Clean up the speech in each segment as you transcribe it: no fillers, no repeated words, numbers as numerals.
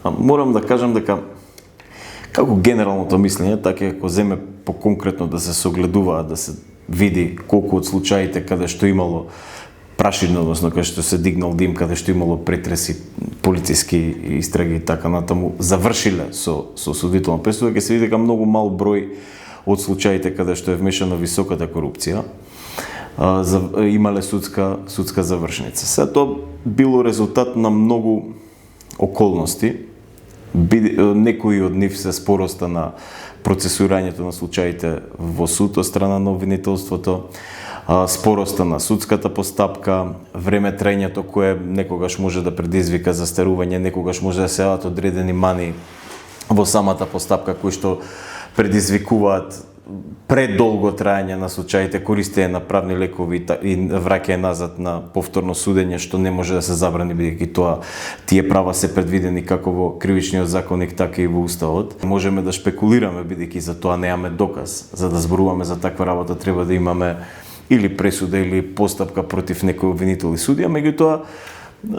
Морам да кажам дека како генералното мислење, така и ако земе по-конкретно да се согледуваат, да се види колку од случаите каде што имало праширно, односно каде што се дигнал дим, каде што имало претреси, полициски истраги и така натаму, завршиле со осудителна пресуда, ќе се види дека многу мал број од случаите каде што е вмешана високата корупција, имале судска завршница. Се тоа било резултат на многу околности. Некои од нив се спороста на процесуирањето на случаите во суд од страна на обвинителството, спороста на судската постапка, време траењето кое некогаш може да предизвика застарување, некогаш може да се јават одредени мани во самата постапка кои што предизвикуваат предолго траење на случаите, користење на правни лекови и враќање назад на повторно судење, што не може да се забрани бидејќи тие права се предвидени како во кривичниот законник, така и во уставот. Можеме да шпекулираме бидејќи за тоа немаме доказ. За да зборуваме за таква работа треба да имаме или пресуда или постапка против некој обвинител и судија, меѓутоа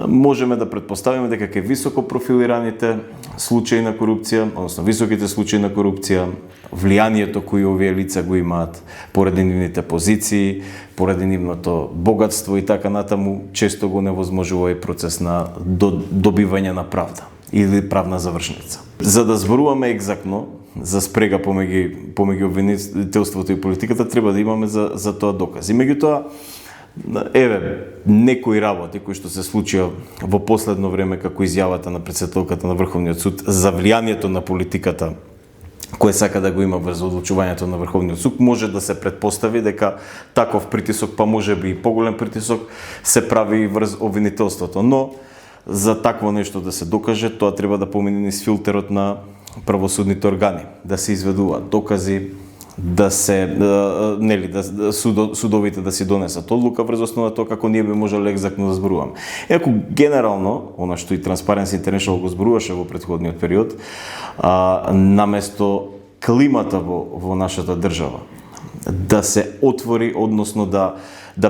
можеме да претпоставиме дека ке високо профилираните случаи на корупција, односно високите случаи на корупција, влијанието кои овие лица го имаат поради нивните позиции, поради нивното богатство и така натаму, често го невозможува и процес на добивање на правда или правна завршница. За да зборуваме екзактно за спрега помеѓу обвинителството и политиката, треба да имаме за тоа докази. Меѓутоа, некои работи кои што се случија во последно време, како изјавата на претседателката на Врховниот суд за влијанието на политиката кој сака да го има врз одлучувањето на Врховниот суд, може да се претпостави дека таков притисок, па може би и поголем притисок, се прави и врз обвинителството. Но за такво нешто да се докаже, тоа треба да помине низ филтерот на правосудните органи, да се изведуваат докази, судовите да си донесат одлука врз основа на тоа како ние би можеле екзактно да зборуваме. Иако генерално, она што и Transparency International го зборуваше во претходниот период, наместо климата во нашата држава да се отвори, односно да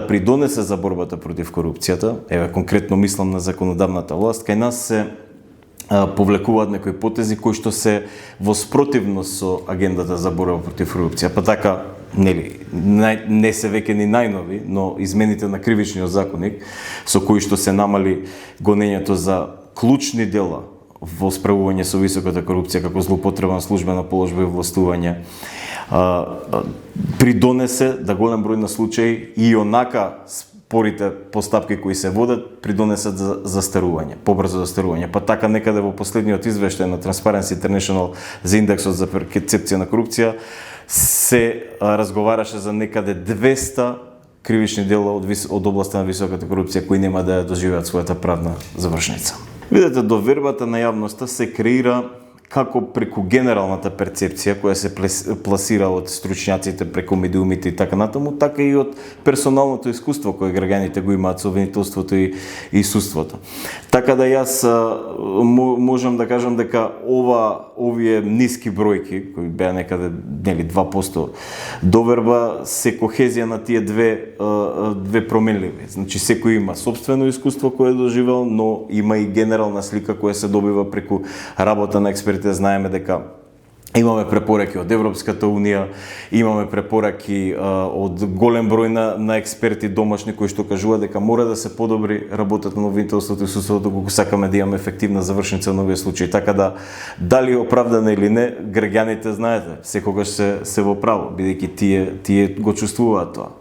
придонесе за борбата против корупцијата, конкретно мислам на законодавната власт, кај нас се повлекуваат некои потези кои што се во спротивност со агендата за борба против корупција. Па така, не се веќе ни најнови, но измените на кривичниот законник со кои што се намали гонењето за клучни дела во справување со високата корупција, како злоупотреба на службена положба и властување, придонесе да голем број на случаи и онака спорите постапки кои се водат придонесат за застарување, побрзо застарување. Па така некаде во последниот извештај на Transparency International за индексот за перцепција на корупција се разговараше за некаде 200 кривични дела од областа на високата корупција кои нема да ја доживеат својата правна завршница. Видете, довербата на јавноста се креира како преку генералната перцепција која се пласира од стручњаците преку медиумите и така натаму, така и од персоналното искуство кое граѓаните го имаат со обвинителството и судството. Така да јас можам да кажам дека овие ниски бројки, кои беа некаде 2% доверба, се кохезија на тие две променливи. Значи секој има сопствено искуство кое е доживел, но има и генерална слика која се добива преку работа на експерти. Знаеме дека имаме препораки од Европската унија, имаме препораки од голем број на експерти домашни кои што кажуваат дека мора да се подобри работата на обвинителството и судството кога сакаме да имаме ефективна завршница на овие случаи. Така да, дали е оправдано или не, граѓаните знаете, секогаш се во право, бидејќи тие го чувствуваат тоа.